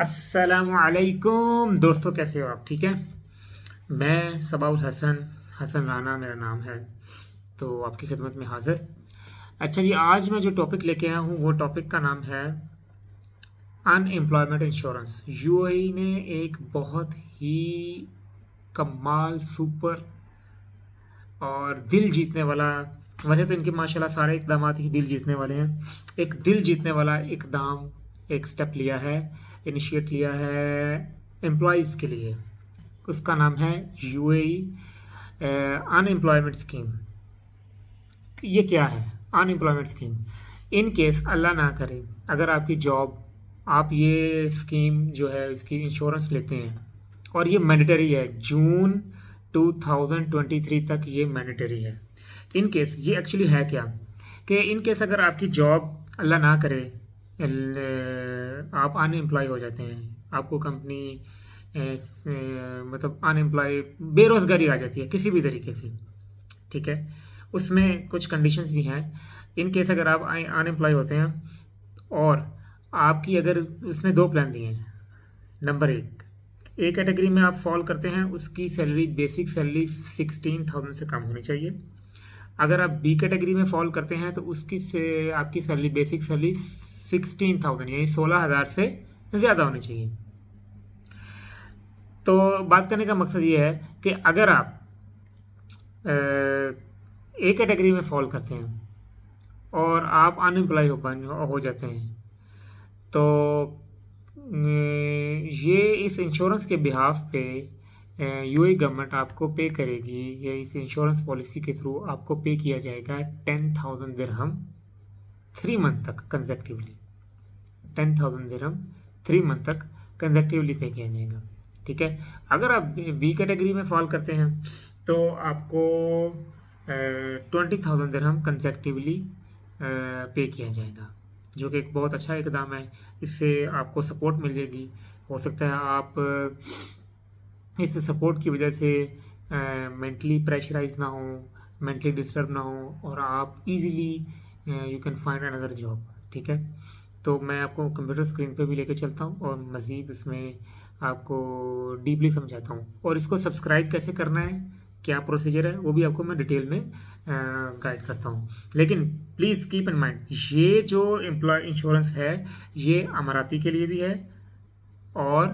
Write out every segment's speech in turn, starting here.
अस्सलामुअलैकुम दोस्तों, कैसे हो आप? ठीक है। मैं सबाउल हसन हसन राना मेरा नाम है। तो आपकी खिदमत में हाजिर। अच्छा जी, आज मैं जो टॉपिक लेके आया हूँ वो टॉपिक का नाम है अनएम्प्लॉयमेंट इंश्योरेंस। यूएई ने एक बहुत ही कमाल, सुपर और दिल जीतने वाला, वैसे तो इनके माशाल्लाह सारे इकदाम ही दिल जीतने वाले हैं, एक दिल जीतने वाला इकदाम, एक स्टेप लिया है, इनिशिएट लिया है एम्प्लॉयज़ के लिए। उसका नाम है यूएई अनएम्प्लॉयमेंट स्कीम। ये क्या है अनएम्प्लॉयमेंट स्कीम? इन केस अल्लाह ना करे अगर आपकी जॉब, आप ये स्कीम जो है इसकी इंश्योरेंस लेते हैं, और ये मैंडेटरी है, जून 2023 तक ये मैंडेटरी है। इन केस ये एक्चुअली है क्या कि इन केस अगर आपकी जॉब अल्लाह ना करे, आप अनएम्प्लॉय हो जाते हैं, आपको कंपनी मतलब अनएम्प्लॉय, बेरोजगारी आ जाती है किसी भी तरीके से, ठीक है। उसमें कुछ कंडीशंस भी हैं। इन केस अगर आप अनएम्प्लॉय होते हैं और आपकी अगर, उसमें दो प्लान दिए हैं। नंबर एक, ए कैटेगरी में आप फॉल करते हैं, उसकी सैलरी, बेसिक सैलरी 16,000 से कम होनी चाहिए। अगर आप बी कैटेगरी में फॉल करते हैं तो उसकी से आपकी सैलरी, बेसिक सैलरी 16,000 यानी 16,000 से ज़्यादा होनी चाहिए। तो बात करने का मकसद ये है कि अगर आप ए कैटेगरी में फॉल करते हैं और आप अनएम्प्लॉय हो जाते हैं, तो ये इस इंश्योरेंस के बिहाफ पे यूएई गवर्नमेंट आपको पे करेगी, या इस इंश्योरेंस पॉलिसी के थ्रू आपको पे किया जाएगा 10,000 दिरहम 3 मंथ तक कंजेक्टिवली। 10,000 दिरहम 3 मंथ तक कंजेक्टिवली पे किया जाएगा, ठीक है। अगर आप बी कैटेगरी में फॉल करते हैं तो आपको 20,000 दिरहम कंजेक्टिवली पे किया जाएगा, जो कि एक बहुत अच्छा इकदाम है। इससे आपको सपोर्ट मिल जाएगी। हो सकता है आप इस सपोर्ट की वजह से मेंटली प्रेशराइज ना हो, मेंटली डिस्टर्ब ना हो, और आप easily you can find another job, ठीक है। तो मैं आपको कंप्यूटर स्क्रीन पे भी लेके चलता हूँ और मज़ीद इसमें आपको डीपली समझाता हूँ, और इसको सब्सक्राइब कैसे करना है, क्या प्रोसीजर है, वो भी आपको मैं डिटेल में गाइड करता हूँ। लेकिन प्लीज़ कीप इन माइंड, ये जो एम्प्लॉय इंश्योरेंस है ये अमाराती के लिए भी है और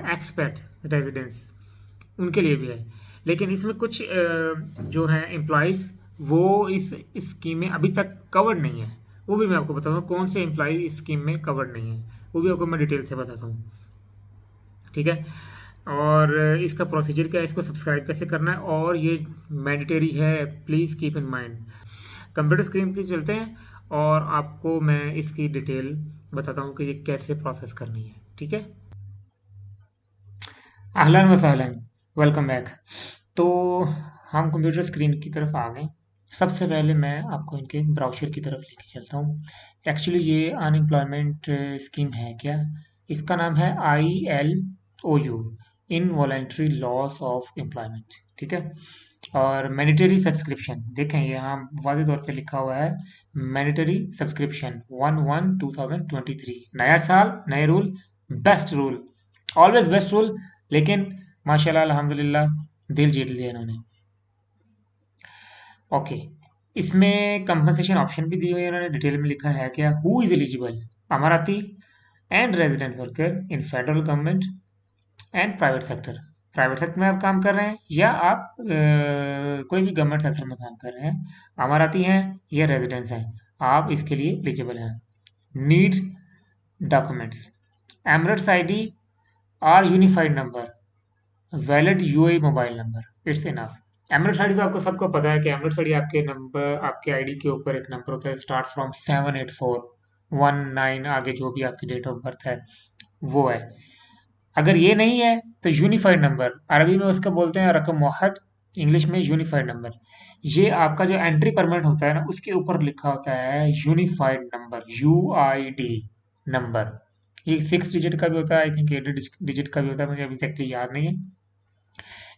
एक्सपेट रेजिडेंस उनके लिए भी है। लेकिन इसमें कुछ जो है एम्प्लॉयज़, वो इस स्कीम में अभी तक कवर्ड नहीं है। वो भी मैं आपको बताता हूँ कौन से एम्प्लॉय इस स्कीम में कवर्ड नहीं है, वो भी आपको मैं डिटेल से बताता हूँ, ठीक है। और इसका प्रोसीजर क्या है, इसको सब्सक्राइब कैसे करना है, और ये मैंडेटरी है, please keep in mind. Computer screen पे चलते हैं और आपको मैं इसकी डिटेल बताता हूँ कि ये कैसे प्रोसेस करनी है, ठीक है। अहलन व सहलन, वेलकम बैक। तो हम कंप्यूटर स्क्रीन की तरफ आ गए। सबसे पहले मैं आपको इनके ब्राउज़र की तरफ लेके चलता हूँ। एक्चुअली ये अनएम्प्लॉयमेंट स्कीम है क्या? इसका नाम है ILOU, involuntary loss of employment, ठीक है। और मैंडेटरी सब्सक्रिप्शन, देखें यहाँ वाज़े तौर पे लिखा हुआ है मैंडेटरी सब्सक्रिप्शन 1/1/2023। नया साल, नए rule, best rule, always best rule. लेकिन माशाल्लाह अल्हम्दुलिल्लाह दिल जीत लिया इन्होंने। ओके, इसमें कंपनसेशन ऑप्शन भी दी हुई है, इन्होंने डिटेल में लिखा है क्या, who is eligible, Emirati and resident worker in federal government and private sector. Private sector में आप काम कर रहे हैं या आप कोई भी गवर्नमेंट सेक्टर में काम कर रहे हैं, अमाराती हैं या रेजिडेंट्स हैं, आप इसके लिए एलिजिबल हैं। नीड डॉक्यूमेंट्स, एमरेट्स आईडी और unified number, valid UAE mobile number, it's enough. Emirates ID तो आपको सबको पता है कि एमरेट्स आईडी आपके नंबर, आपके आईडी के ऊपर एक नंबर होता है, स्टार्ट फ्रॉम 78419, आगे जो भी आपकी डेट ऑफ बर्थ है वो है। अगर ये नहीं है तो यूनिफाइड नंबर, अरबी में उसका बोलते हैं रकम मुहद, इंग्लिश में यूनिफाइड नंबर। ये आपका जो एंट्री परमिट होता है ना, उसके ऊपर लिखा होता है यूनिफाइड नंबर, UID नंबर। ये 6 डिजिट का भी होता है, आई थिंक 8 डिजिट का भी होता है, मुझे अभी एग्जैक्टली याद नहीं है।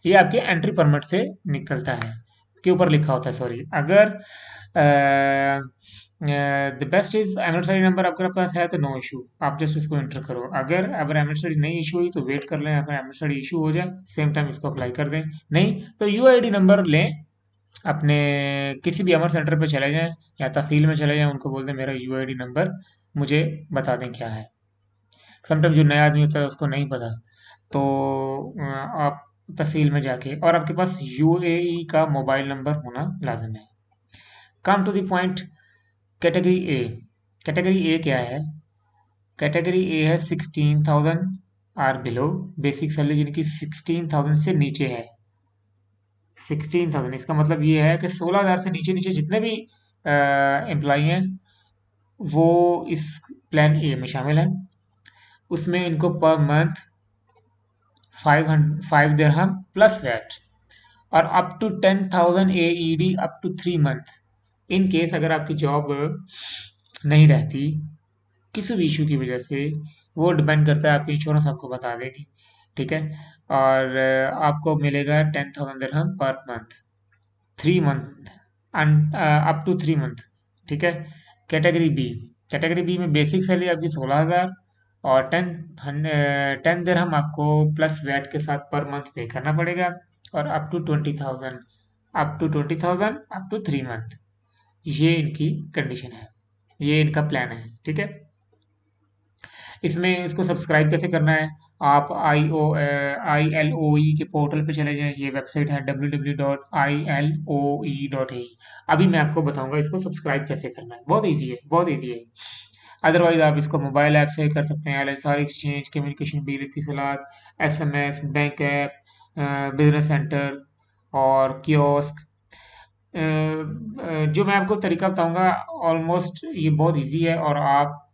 ये आपके एंट्री परमिट से निकलता है, के ऊपर लिखा होता है, सॉरी। अगर द बेस्ट इज एमएड स्टडी नंबर आपके पास है तो नो इशू, आप जस्ट उसको एंटर करो। अगर एमएड स्टडी नहीं इशू हुई तो वेट कर लें, अगर एमएड स्टडी इशू हो जाए सेम टाइम इसको अप्लाई कर दें। नहीं तो यूआईडी नंबर लें, अपने किसी भी अमर सेंटर पे चले जाएं या तहसील में चले जाएं, उनको बोल दें मेरा यूआईडी नंबर मुझे बता दें क्या है। समटाइम जो नया आदमी होता है उसको नहीं पता, तो आप तहसील में जाके, और आपके पास यूएई का मोबाइल नंबर होना लाजिम है। Come to the point, category A. Category A क्या है? कैटेगरी ए है 16,000 आर बिलो, बेसिक सैलरी जिनकी 16,000 से नीचे है। 16,000 इसका मतलब ये है कि 16,000 से नीचे नीचे जितने भी एम्प्लॉई हैं वो इस प्लान ए में शामिल हैं। उसमें इनको पर मंथ 5 दिरहम प्लस वैट, और up to 10,000 AED up to 3 month. In case अगर आपकी जॉब नहीं रहती किसी भी इशू की वजह से, वो डिपेंड करता है, आपकी इंश्योरेंस आपको बता देगी, ठीक है। और आपको मिलेगा 10,000 दिरहम per month, 3 month, up to 3 month, ठीक है। Category B. कैटेगरी बी में बेसिक सैलरी आपकी 16,000 और 10 दिरहम आपको प्लस वैट के साथ पर मंथ पे करना पड़ेगा, और up to 20,000 up to 3 month. ये इनकी कंडीशन है, ये इनका प्लान है, ठीक है। इसमें इसको सब्सक्राइब कैसे करना है? आप ILOE के पोर्टल पे चले जाएं, ये वेबसाइट है www.iloe.in। अभी मैं आपको बताऊंगा इसको सब्सक्राइब कैसे करना है, बहुत इजी है, बहुत इजी है। अदरवाइज आप इसको मोबाइल ऐप से कर सकते हैं, सारी एक्सचेंज, कम्युनिकेशन बिल, इत्तिसालात, SMS, bank app, business center और कियोस्क। जो मैं आपको तरीका बताऊंगा ऑलमोस्ट ये बहुत इजी है, और आप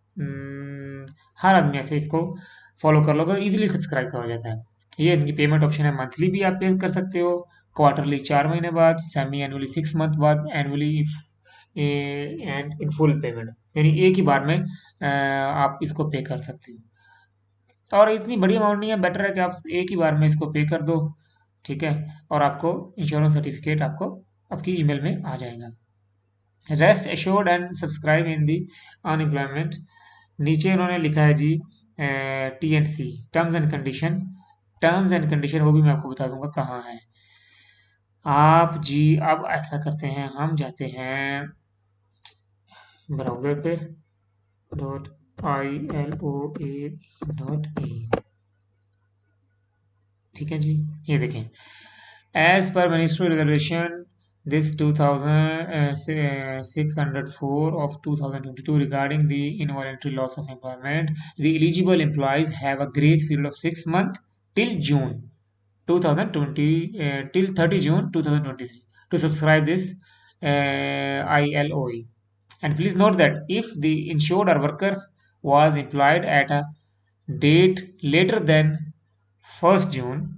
हर आदमी ऐसे इसको फॉलो कर लोगे, इजीली सब्सक्राइब का हो जाता है। ये इनकी पेमेंट ऑप्शन है, मंथली भी आप पे कर सकते हो, क्वार्टरली 4 महीने बाद, सेमी एनुअली 6 मंथ बाद, annually and in full payment, यानी एक ही बार में आप इसको पे कर सकते हो। और इतनी बड़ी अमाउंट नहीं है, बेटर है कि आप एक ही बार में इसको पे कर दो, ठीक है। और आपको इंश्योरेंस सर्टिफिकेट आपको आपकी ईमेल में आ जाएगा। Rest assured and subscribe in the unemployment. नीचे उन्होंने लिखा है जी TNC, terms and condition. Terms and condition वो भी मैं आपको बता दूंगा कहाँ है। आप जी अब ऐसा करते हैं, हम जाते हैं ब्राउज़र पे, .iloe.in, ठीक है जी। ये देखें, as per ministry reservation this 2604 of 2022 regarding the involuntary loss of employment, the eligible employees have a grace period of 6 months till June 2020, till 30 June 2023 to subscribe this ILOE. And please note that if the insured or worker was employed at a date later than 1st June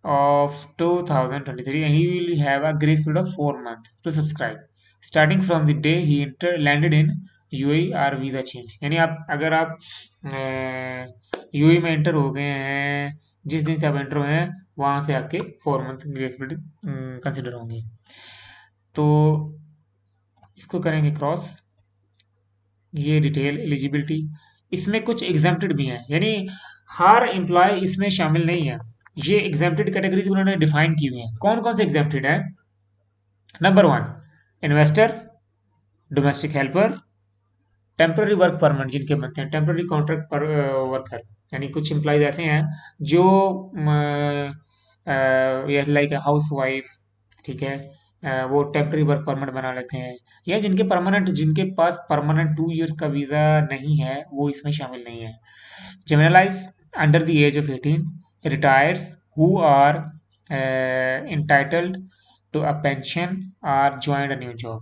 of 2023, and he will have a grace period of 4 months to subscribe starting from the day he landed in UAE or visa change। यानी आप अगर आप UAE में enter हो गए हैं, जिस दिन से आप एंटर हुए हैं वहां से आपके 4 मंथ ग्रेस पीरियड कंसिडर होंगे। तो इसको करेंगे क्रॉस, ये डिटेल एलिजिबिलिटी। इसमें कुछ एग्जाम्प्टेड भी हैं, यानी हर एम्प्लॉय इसमें शामिल नहीं है। ये एग्जाम्प्टेड कैटेगरीज उन्होंने डिफाइन की हुई हैं। कौन कौन से एग्जाम्प्टेड हैं? Number 1, investor, domestic helper, temporary work permit जिनके बनते हैं, टेम्पररी कॉन्ट्रैक्ट पर वर्कर, यानी कुछ एम्प्लॉयज ऐसे हैं जो लाइक हाउस वाइफ, ठीक है, वो टेम्पररी वर्क परमिट बना लेते हैं, या जिनके पास परमानेंट 2 इयर्स का वीज़ा नहीं है वो इसमें शामिल नहीं है। Juveniles under the age of 18, retires who are entitled to a pension or joined a new job,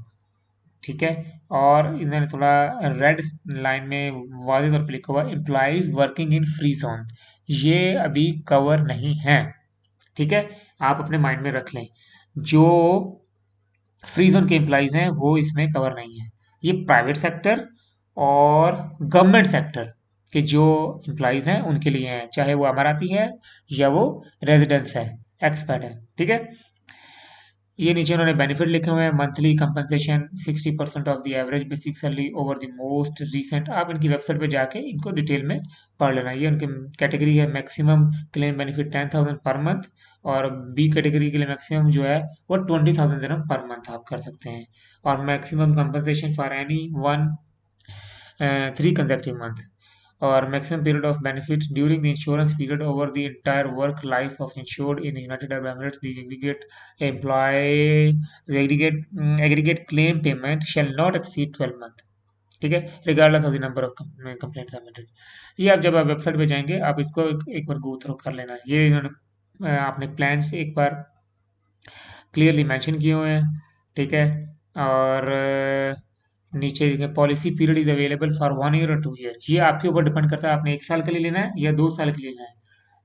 ठीक है। और इन्होंने थोड़ा रेड लाइन में वाज़ेह तौर पे लिखा हुआ employees working in free zone, ये अभी कवर नहीं है, ठीक है। आप अपने माइंड में रख लें, जो फ्री जोन के एम्प्लॉइज हैं वो इसमें कवर नहीं है। ये प्राइवेट सेक्टर और गवर्नमेंट सेक्टर के जो एम्प्लॉइज हैं उनके लिए हैं, चाहे वो अमाराती है या वो रेजिडेंस है, एक्सपर्ट है, ठीक है। ये नीचे उन्होंने बेनिफिट लिखे हुए हैं। Monthly compensation 60% of the average basic salary over the most recent. आप इनकी वेबसाइट पे जाके इनको डिटेल में पढ़ लेना। ये उनकी कैटेगरी है। Maximum claim benefit 10,000 per month, और बी कैटेगरी के लिए मैक्सिमम जो है वो 20,000 दिरहम पर मंथ आप कर सकते हैं। और maximum compensation for any one 3 consecutive months, or maximum period of benefit during the insurance period over the entire work life of insured in the United Arab Emirates. The aggregate claim payment shall not exceed 12 month। ठीक है, regardless of the number of complaint submitted. ये आप जब आप website पे जाएंगे आप इसको एक बार गो थ्रू कर लेना। ये इन्होंने अपने प्लान्स एक बार क्लियरली मेंशन किए हुए हैं। ठीक है, और नीचे policy period is available for 1 year और 2 ईयर। ये आपके ऊपर डिपेंड करता है आपने 1 साल के लिए लेना है या 2 साल के लिए लेना है।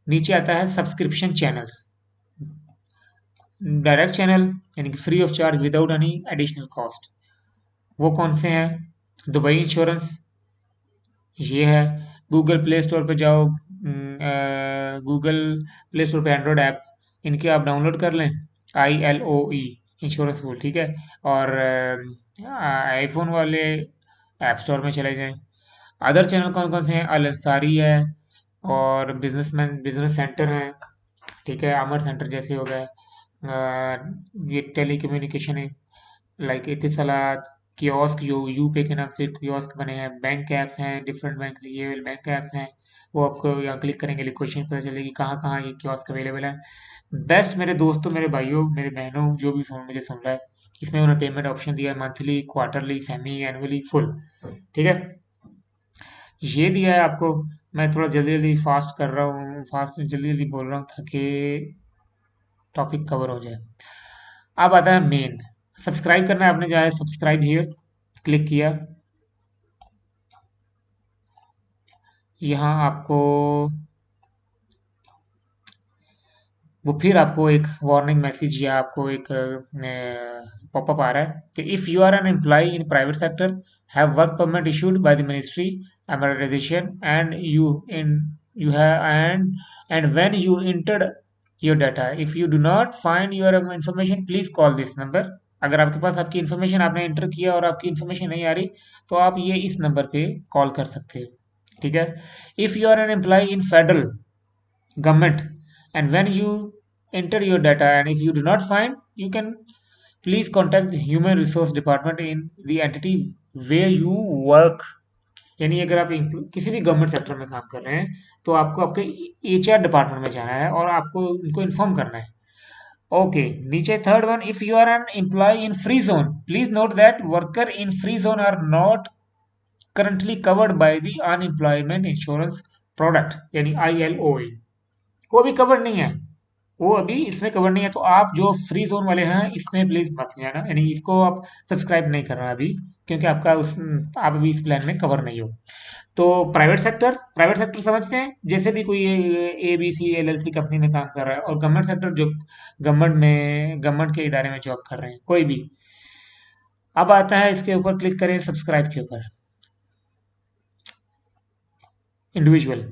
नीचे आता है सब्सक्रिप्शन चैनल्स, डायरेक्ट चैनल यानी कि free of charge without any additional cost. वो कौन से हैं? दुबई इंश्योरेंस ये है। गूगल प्ले स्टोर पे जाओ, गूगल प्ले स्टोर पे एंड्रॉयड ऐप इनके आप डाउनलोड कर लें, ILOE इंश्योरेंस वूल। ठीक है, और आईफोन वाले ऐप स्टोर में चले जाएं। अदर चैनल कौन कौन से हैं? अल अंसारी है, और बिजनेसमैन बिजनेस सेंटर है। ठीक है, अमर सेंटर जैसे हो गए। ये टेली कम्युनिकेशन है, लाइक इतिसलात, कियोस्क, जो यूपे के नाम से कियोस्क बने हैं। बैंक ऐप्स हैं, डिफरेंट बैंक ये बैंक ऐप्स हैं। वो आपको यहाँ क्लिक करेंगे लोकेशन पता चलेगी कहाँ कहाँ ये कियोस्क अवेलेबल है। बेस्ट मेरे दोस्तों, मेरे भाइयों, मेरे बहनों, जो भी मुझे सुन रहा है, इसमें उन्होंने पेमेंट ऑप्शन दिया है monthly, quarterly, semi annually, full. ठीक है, ये दिया है आपको। मैं थोड़ा जल्दी जल्दी फास्ट कर रहा हूँ, फास्ट जल्दी जल्दी बोल रहा हूँ ताकि टॉपिक कवर हो जाए। अब आता है मेन, सब्सक्राइब करना है आपने। जो है सब्सक्राइब हियर क्लिक किया, यहाँ आपको वो फिर आपको एक वार्निंग मैसेज या आपको एक पॉपअप आ रहा है कि if you are an employ in private sector, have work permit issued by the ministry emiratisation, and you have and when you entered your data, if you do not find your information, please call this number। अगर आपके पास आपकी information आपने enter किया और आपकी information नहीं आ रही, तो आप ये इस नंबर पे कॉल कर सकते हो। ठीक है, if you are an employ in federal government, and when you enter your data and if you do not find, you can please contact the human resource department in the entity where you work। यानी अगर आप किसी भी government sector में काम कर रहे हैं तो आपको आपके HR डिपार्टमेंट में जाना है और आपको उनको इन्फॉर्म करना है। ओके, नीचे third one, if you are an employ in free zone, please note that worker in free zone are not currently covered by the unemployment insurance product, यानी ILOA। वो भी कवर नहीं है, वो अभी इसमें कवर नहीं है। तो आप जो फ्री जोन वाले हैं इसमें प्लीज मत जाना, यानी इसको आप सब्सक्राइब नहीं करना अभी, क्योंकि आपका उस आप अभी इस प्लान में कवर नहीं हो। तो प्राइवेट सेक्टर समझते हैं, जैसे भी कोई ABC LLC कंपनी में काम कर रहा है, और गवर्नमेंट सेक्टर जो गवर्नमेंट के इदारे में जॉब कर रहे हैं कोई भी। अब आता है इसके ऊपर क्लिक करें सब्सक्राइब के ऊपर, इंडिविजुअल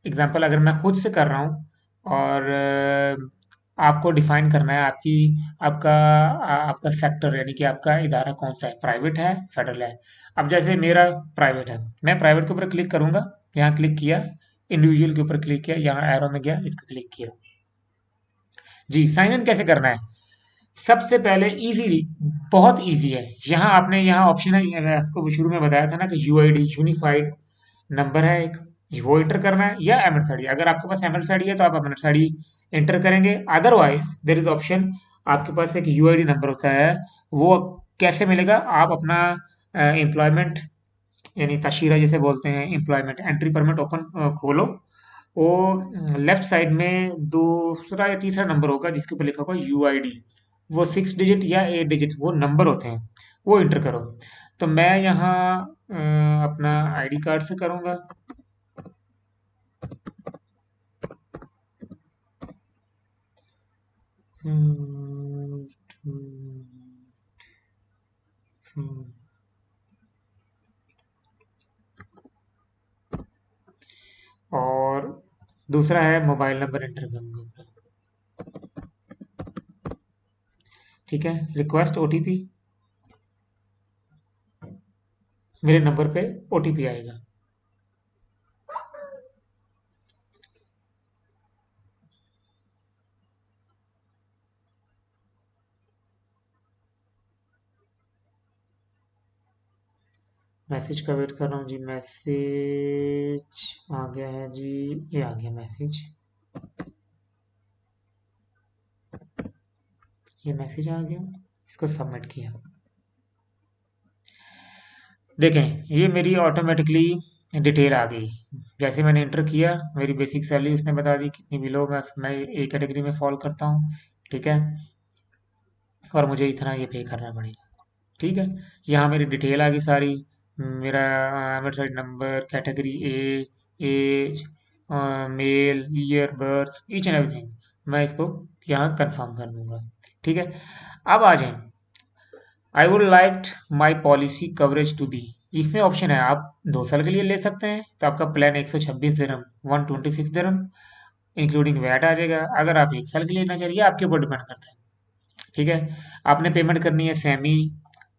एग्जाम्पल अगर मैं खुद से कर रहा हूँ, और आपको डिफाइन करना है आपका आपका सेक्टर, यानी कि आपका इदारा कौन सा है, प्राइवेट है फेडरल है। अब जैसे मेरा प्राइवेट है, मैं प्राइवेट के ऊपर क्लिक करूंगा, यहाँ क्लिक किया, इंडिविजुअल के ऊपर क्लिक किया, यहाँ एरो में गया, इसको क्लिक किया। जी, साइन इन कैसे करना है? सबसे पहले इजीली, बहुत इजी है। यहाँ आपने यहाँ ऑप्शन है, मैं आपको शुरू में बताया था ना कि UID यूनिफाइड नंबर है एक, वो एंटर करना है, या एमएस आईडी। अगर आपके पास एमएस आईडी है तो आप एमएस आईडी एंटर करेंगे, अदरवाइज देर इज ऑप्शन। आपके पास एक UID नंबर होता है, वो कैसे मिलेगा? आप अपना एम्प्लॉयमेंट यानी तशीरा जैसे बोलते हैं, एम्प्लॉयमेंट एंट्री परमिट ओपन खोलो, वो लेफ्ट साइड में दूसरा या तीसरा नंबर होगा जिसके ऊपर लिखा होगा UID। वो 6 डिजिट या 8 डिजिट वो नंबर होते हैं, वो एंटर करो। तो मैं यहाँ अपना ID कार्ड से करूँगा। हम्म, हम्म, और दूसरा है मोबाइल नंबर एंटर करूँगा। ठीक है, रिक्वेस्ट ओटीपी, मेरे नंबर पे ओटीपी आएगा। मैसेज का वेट कर रहा हूँ जी। मैसेज आ गया है जी, ये आ गया मैसेज, ये मैसेज आ गया, इसको सबमिट किया। देखें, ये मेरी ऑटोमेटिकली डिटेल आ गई। जैसे मैंने इंटर किया, मेरी बेसिक सैलरी उसने बता दी कितनी बिलो मैं ए कैटेगरी में फॉल करता हूँ, ठीक है, और मुझे इतना ये पे करना पड़ेगा। ठीक है, यहाँ मेरी डिटेल आ गई सारी, मेरा website number, category A, age, male, year birth, each and everything, मैं इसको यहाँ कंफर्म कर दूंगा। ठीक है, अब आ जाए, I would like my policy coverage to be, इसमें ऑप्शन है, आप 2 साल के लिए ले सकते हैं तो आपका प्लान 126 दिरहम, 126 दिरहम इंक्लूडिंग वैट आ जाएगा। अगर आप 1 साल के लिए लेना चाहिए, आपके ऊपर डिपेंड करता है। ठीक है, आपने पेमेंट करनी है सेमी,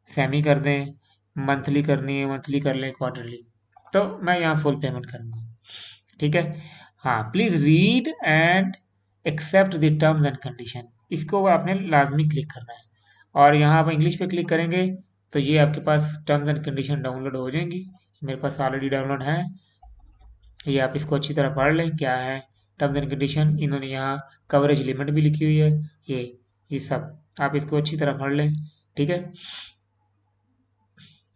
सेमी कर दें, मंथली करनी है मंथली कर लें, क्वार्टरली, तो मैं यहाँ फुल पेमेंट करूँगा। ठीक है, हाँ, please read and accept the terms and condition, इसको आपने लाजमी क्लिक करना है, और यहाँ आप इंग्लिश पे क्लिक करेंगे तो ये आपके पास टर्म्स एंड कंडीशन डाउनलोड हो जाएंगी। मेरे पास ऑलरेडी डाउनलोड है, ये आप इसको अच्छी तरह पढ़ लें क्या है टर्म्स एंड कंडीशन। इन्होंने यहाँ कवरेज लिमिट भी लिखी हुई है, ये सब आप इसको अच्छी तरह पढ़ लें। ठीक है,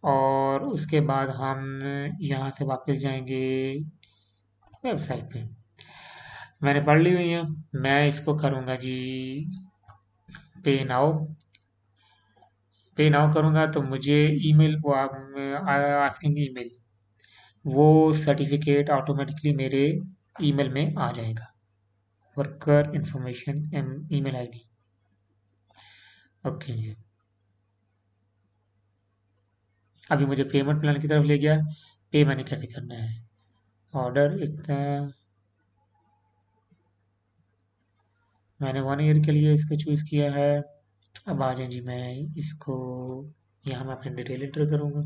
और उसके बाद हम यहाँ से वापस जाएंगे वेबसाइट पे, मैंने पढ़ ली हुई है, मैं इसको करूँगा जी पे नाउ, पे नाउ करूँगा तो मुझे ईमेल वो आस्किंग ईमेल, वो सर्टिफिकेट ऑटोमेटिकली मेरे ईमेल में आ जाएगा, worker information email ID. Okay जी, अभी मुझे पेमेंट प्लान की तरफ ले गया, पे मैंने कैसे करना है, ऑर्डर इतना, मैंने 1 ईयर के लिए इसको चूज़ किया है। अब आ जाए जी, मैं इसको यहाँ मैं अपनी डिटेल एंटर करूँगा।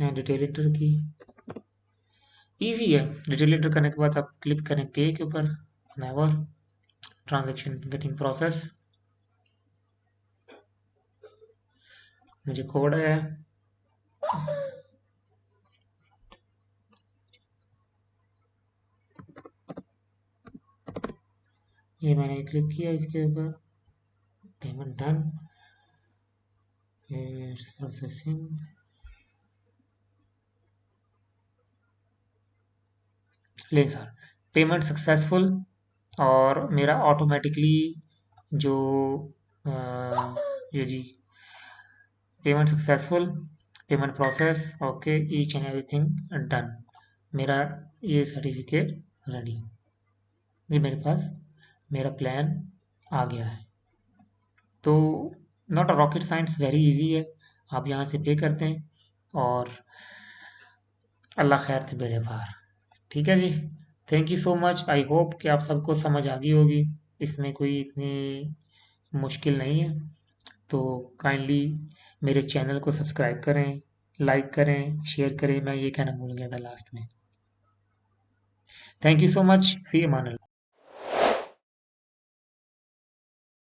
यहाँ डिटेल एंटर की, इजी है। डिटेल एंटर करने के बाद आप क्लिक करें पे के ऊपर, नेवर, ट्रांजैक्शन गेटिंग प्रोसेस, मुझे कोड है, ये मैंने क्लिक किया इसके ऊपर, पेमेंट डन, प्रोसेसिंग, ले सर, पेमेंट सक्सेसफुल, और मेरा ऑटोमेटिकली जो ये जी payment successful, payment process, okay, each and everything done, मेरा ये सर्टिफिकेट रेडी, ये मेरे पास मेरा प्लान आ गया है। तो not a rocket science, very easy है, आप यहाँ से पे करते हैं और अल्लाह खैर थे बेड़े पार। ठीक है जी, thank you so much, I hope कि आप सबको समझ आ गई होगी, इसमें कोई इतनी मुश्किल नहीं है। तो काइंडली मेरे चैनल को सब्सक्राइब करें, लाइक करें, शेयर करें, मैं ये कहना भूल गया था लास्ट में। Thank you so much, fee Aman Allah.